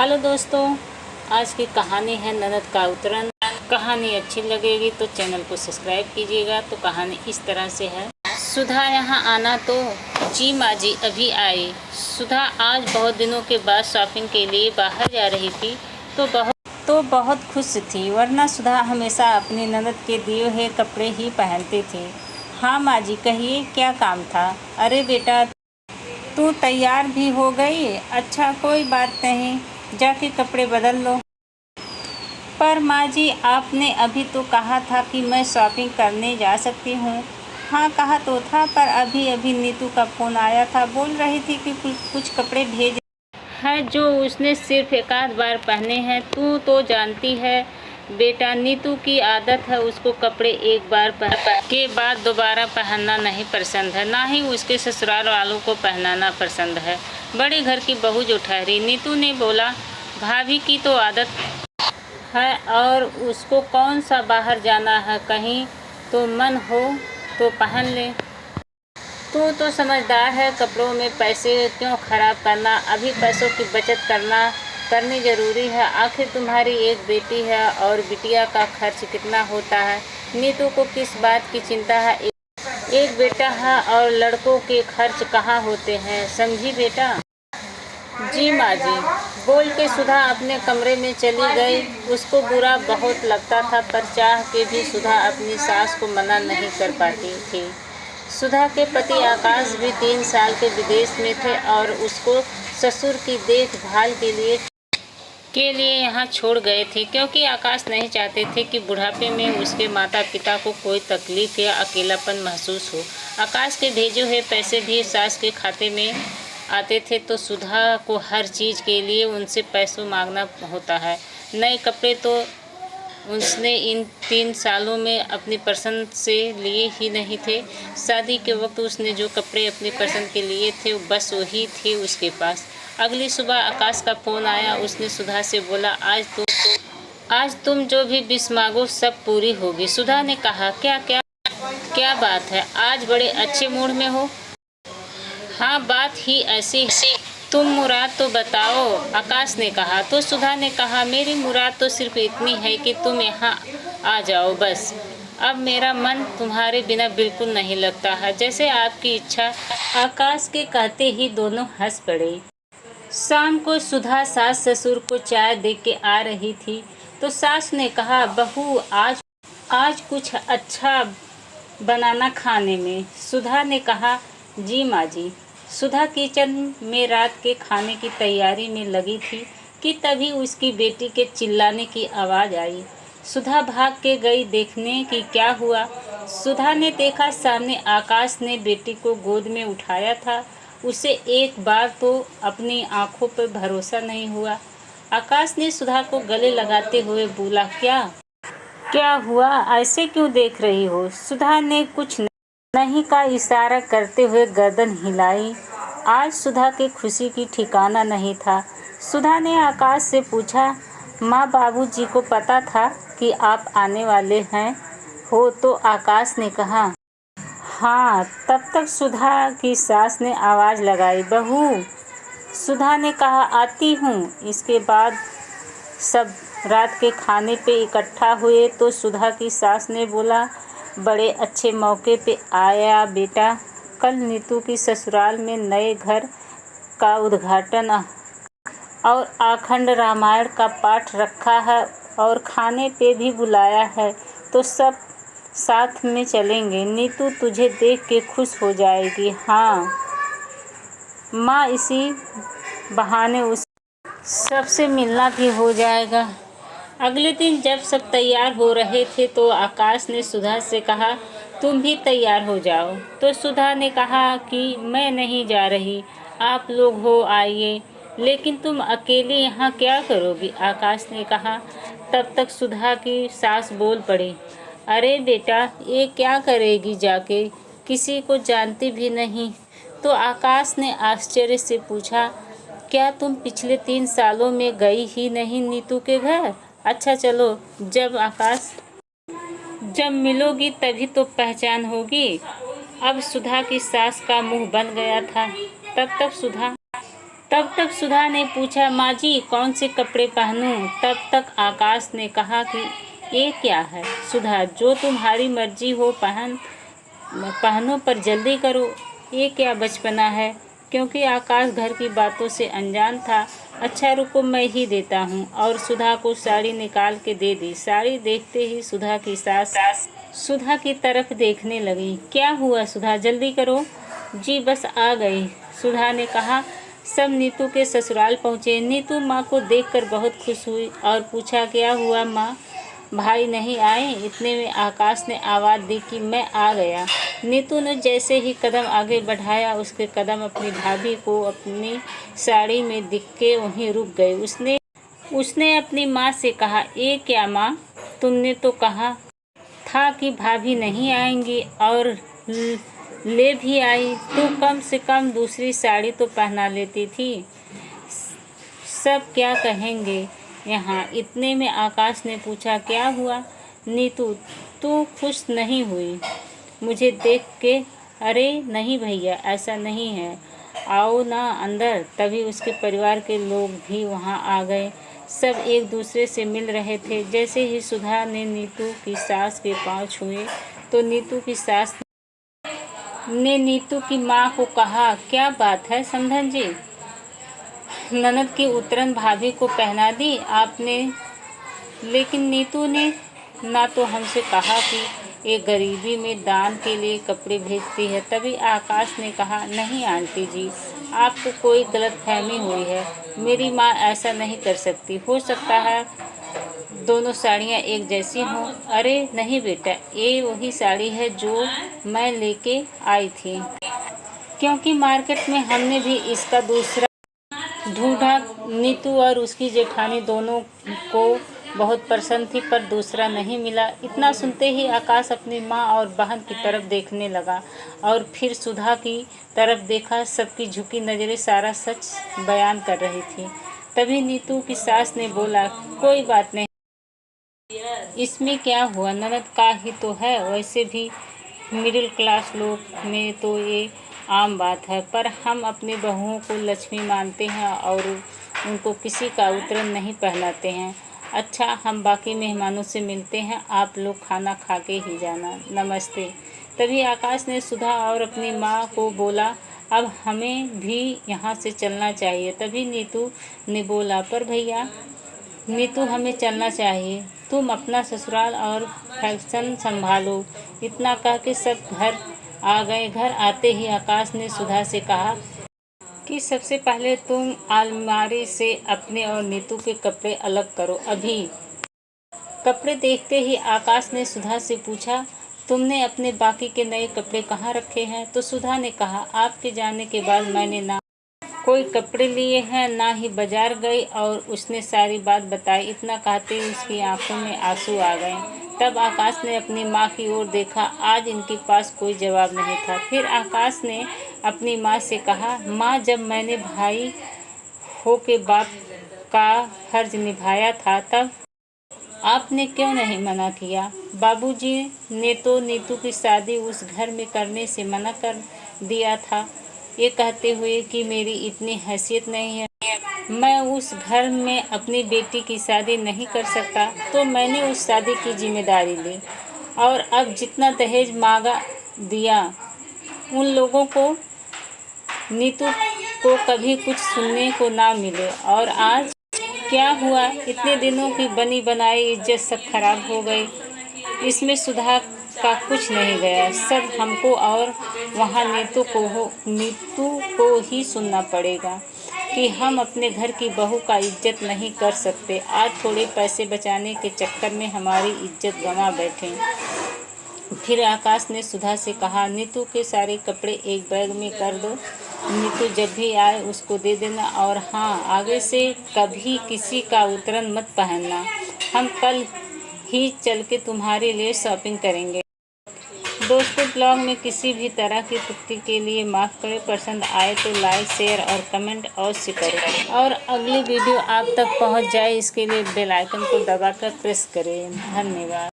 Hello दोस्तों, आज की कहानी है ननद का उतरन। कहानी अच्छी लगेगी तो चैनल को सब्सक्राइब कीजिएगा। तो कहानी इस तरह से है। सुधा यहाँ आना तो जी माँ जी अभी आई। सुधा आज बहुत दिनों के बाद शॉपिंग के लिए बाहर जा रही थी तो बहुत खुश थी, वरना सुधा हमेशा अपनी ननद के दिए हुए कपड़े ही पहनती थी। हाँ माँ जी, कहिए क्या काम था? अरे बेटा, तू तैयार भी हो गई? अच्छा, कोई बात नहीं, जाके कपड़े बदल लो। पर माँ जी, आपने अभी तो कहा था कि मैं शॉपिंग करने जा सकती हूँ। हाँ, कहा तो था, पर अभी अभी नीतू का फ़ोन आया था, बोल रही थी कि कुछ कपड़े भेज है जो उसने सिर्फ एक आध बार पहने हैं। तू तो जानती है बेटा, नीतू की आदत है, उसको कपड़े एक बार पहन के बाद दोबारा पहनना नहीं पसंद है, ना ही उसके ससुराल वालों को पहनाना पसंद है। बड़े घर की बहू जो ठहरी। नीतू ने बोला, भाभी की तो आदत है और उसको कौन सा बाहर जाना है, कहीं तो मन हो तो पहन ले। तू तो समझदार है, कपड़ों में पैसे क्यों खराब करना, अभी पैसों की बचत करनी ज़रूरी है। आखिर तुम्हारी एक बेटी है और बिटिया का खर्च कितना होता है। नीतू को किस बात की चिंता है? एक बेटा है और लड़कों के खर्च कहाँ होते हैं, समझी बेटा? जी माँ जी, बोल के सुधा अपने कमरे में चली गई। उसको बुरा बहुत लगता था, पर चाह के भी सुधा अपनी सास को मना नहीं कर पाती थी। सुधा के पति आकाश भी 3 साल के विदेश में थे और उसको ससुर की देखभाल के लिए यहाँ छोड़ गए थे, क्योंकि आकाश नहीं चाहते थे कि बुढ़ापे में उसके माता पिता को कोई तकलीफ या अकेलापन महसूस हो। आकाश के भेजे हुए पैसे भी सास के खाते में आते थे, तो सुधा को हर चीज़ के लिए उनसे पैसों मांगना होता है। नए कपड़े तो उसने इन 3 सालों में अपनी पसंद से लिए ही नहीं थे। शादी के वक्त उसने जो कपड़े अपनी पसंद के लिए थे बस वही थे उसके पास। अगली सुबह आकाश का फ़ोन आया। उसने सुधा से बोला, आज तुम जो भी विश मांगो सब पूरी होगी। सुधा ने कहा, क्या बात है, आज बड़े अच्छे मूड में हो? हाँ, बात ही ऐसी, तुम मुराद तो बताओ, आकाश ने कहा। तो सुधा ने कहा, मेरी मुराद तो सिर्फ इतनी है कि तुम यहाँ आ जाओ बस। अब मेरा मन तुम्हारे बिना बिल्कुल नहीं लगता है, जैसे आपकी इच्छा। आकाश के कहते ही दोनों हंस पड़े। शाम को सुधा सास ससुर को चाय दे के आ रही थी, तो सास ने कहा, बहू आज कुछ अच्छा बनाना खाने में। सुधा ने कहा, जी माँ जी। सुधा किचन में रात के खाने की तैयारी में लगी थी कि तभी उसकी बेटी के चिल्लाने की आवाज़ आई। सुधा भाग के गई देखने कि क्या हुआ। सुधा ने देखा सामने आकाश ने बेटी को गोद में उठाया था। उसे एक बार तो अपनी आंखों पर भरोसा नहीं हुआ। आकाश ने सुधा को गले लगाते हुए बोला, क्या हुआ, ऐसे क्यों देख रही हो? सुधा ने कुछ नहीं का इशारा करते हुए गर्दन हिलाई। आज सुधा की खुशी की ठिकाना नहीं था। सुधा ने आकाश से पूछा, माँ बाबूजी को पता था कि आप आने वाले हैं हो? तो आकाश ने कहा, हाँ। तब तक सुधा की सास ने आवाज़ लगाई, बहू। सुधा ने कहा, आती हूँ। इसके बाद सब रात के खाने पे इकट्ठा हुए तो सुधा की सास ने बोला, बड़े अच्छे मौके पे आया बेटा, कल नीतू की ससुराल में नए घर का उद्घाटन और अखंड रामायण का पाठ रखा है और खाने पे भी बुलाया है, तो सब साथ में चलेंगे। नीतू तुझे देख के खुश हो जाएगी। हाँ माँ, इसी बहाने उस सबसे मिलना भी हो जाएगा। अगले दिन जब सब तैयार हो रहे थे तो आकाश ने सुधा से कहा, तुम भी तैयार हो जाओ। तो सुधा ने कहा कि मैं नहीं जा रही, आप लोग हो आइए। लेकिन तुम अकेले यहाँ क्या करोगी? आकाश ने कहा। तब तक सुधा की सास बोल पड़ी, अरे बेटा, ये क्या करेगी जाके, किसी को जानती भी नहीं। तो आकाश ने आश्चर्य से पूछा, क्या तुम पिछले 3 सालों में गई ही नहीं नीतू के घर? अच्छा चलो, जब मिलोगी तभी तो पहचान होगी। अब सुधा की सास का मुंह बन गया था। तब तक सुधा तब तक सुधा ने पूछा, माँ जी कौन से कपड़े पहनूं? तब तक आकाश ने कहा कि ये क्या है सुधा, जो तुम्हारी मर्जी हो पहनो, पर जल्दी करो। ये क्या बचपना है? क्योंकि आकाश घर की बातों से अनजान था। अच्छा रुको, मैं ही देता हूँ। और सुधा को साड़ी निकाल के दे दी। साड़ी देखते ही सुधा की सास सुधा की तरफ देखने लगी। क्या हुआ सुधा, जल्दी करो। जी बस आ गई, सुधा ने कहा। सब नीतू के ससुराल पहुँचे। नीतू माँ को देखकर बहुत खुश हुई और पूछा, क्या हुआ माँ, भाई नहीं आए? इतने में आकाश ने आवाज़ दी कि मैं आ गया। नीतू ने जैसे ही कदम आगे बढ़ाया, उसके कदम अपनी भाभी को अपनी साड़ी में दिख के वहीं रुक गए। उसने अपनी माँ से कहा, ये क्या माँ, तुमने तो कहा था कि भाभी नहीं आएंगी और ले भी आई, तो कम से कम दूसरी साड़ी तो पहना लेती थी। सब क्या कहेंगे यहाँ? इतने में आकाश ने पूछा, क्या हुआ नीतू, तू खुश नहीं हुई मुझे देख के? अरे नहीं भैया, ऐसा नहीं है, आओ ना अंदर। तभी उसके परिवार के लोग भी वहाँ आ गए। सब एक दूसरे से मिल रहे थे। जैसे ही सुधा ने नीतू की सास के पाँव छुए तो नीतू की सास ने नीतू की माँ को कहा, क्या बात है समधन जी, ननद की उतरन भाभी को पहना दी आपने? लेकिन नीतू ने ना तो हमसे कहा कि ये गरीबी में दान के लिए कपड़े भेजती है। तभी आकाश ने कहा, नहीं आंटी जी, आपको कोई गलतफहमी हुई है, मेरी माँ ऐसा नहीं कर सकती। हो सकता है दोनों साड़ियाँ एक जैसी हों। अरे नहीं बेटा, ये वही साड़ी है जो मैं लेके आई थी, क्योंकि मार्केट में हमने भी इसका दूसरा ढूंढा। नीतू और उसकी जेठानी दोनों को बहुत पसंद थी, पर दूसरा नहीं मिला। इतना सुनते ही आकाश अपनी माँ और बहन की तरफ देखने लगा और फिर सुधा की तरफ देखा। सबकी झुकी नज़रें सारा सच बयान कर रही थी। तभी नीतू की सास ने बोला, कोई बात नहीं, इसमें क्या हुआ, ननद का ही तो है। वैसे भी मिडिल क्लास लोग में तो ये आम बात है, पर हम अपनी बहुओं को लक्ष्मी मानते हैं और उनको किसी का उतरन नहीं पहनाते हैं। अच्छा, हम बाकी मेहमानों से मिलते हैं, आप लोग खाना खा के ही जाना, नमस्ते। तभी आकाश ने सुधा और अपनी माँ को बोला, अब हमें भी यहाँ से चलना चाहिए। तभी नीतू ने बोला, पर भैया नीतू, हमें चलना चाहिए, तुम अपना ससुराल और फैशन संभालो। इतना कह के सब घर आ गए। घर आते ही आकाश ने सुधा से कहा कि सबसे पहले तुम अलमारी से अपने और नीतू के कपड़े अलग करो अभी। कपड़े देखते ही आकाश ने सुधा से पूछा, तुमने अपने बाकी के नए कपड़े कहाँ रखे हैं? तो सुधा ने कहा, आपके जाने के बाद मैंने ना कोई कपड़े लिए हैं, ना ही बाजार गई। और उसने सारी बात बताई। इतना कहते ही उसकी आंखों में आंसू आ गए। तब आकाश ने अपनी माँ की ओर देखा। आज इनके पास कोई जवाब नहीं था। फिर आकाश ने अपनी माँ से कहा, माँ, जब मैंने भाई हो के बाप का फर्ज निभाया था, तब आपने क्यों नहीं मना किया? बाबूजी ने तो नीतू की शादी उस घर में करने से मना कर दिया था, ये कहते हुए कि मेरी इतनी हैसियत नहीं है, मैं उस घर में अपनी बेटी की शादी नहीं कर सकता। तो मैंने उस शादी की जिम्मेदारी ली और अब जितना दहेज मांगा दिया। उन लोगों को, नीतू को कभी कुछ सुनने को ना मिले। और आज क्या हुआ, इतने दिनों की बनी बनाई इज्जत सब खराब हो गई। इसमें सुधा का कुछ नहीं गया, सब हमको और वहाँ नीतू को ही सुनना पड़ेगा कि हम अपने घर की बहू का इज्जत नहीं कर सकते। आज थोड़े पैसे बचाने के चक्कर में हमारी इज्जत गंवा बैठे। फिर आकाश ने सुधा से कहा, नीतू के सारे कपड़े एक बैग में कर दो, नीतू जब भी आए उसको दे देना। और हाँ, आगे से कभी किसी का उतरन मत पहनना। हम कल ही चल के तुम्हारे लिए शॉपिंग करेंगे। दोस्तों, ब्लॉग में किसी भी तरह की त्रुटि के लिए माफ़ करें। पसंद आए तो लाइक, शेयर और कमेंट अवश्य करें। और अगली वीडियो आप तक पहुंच जाए, इसके लिए बेल आइकन को दबाकर प्रेस करें। धन्यवाद।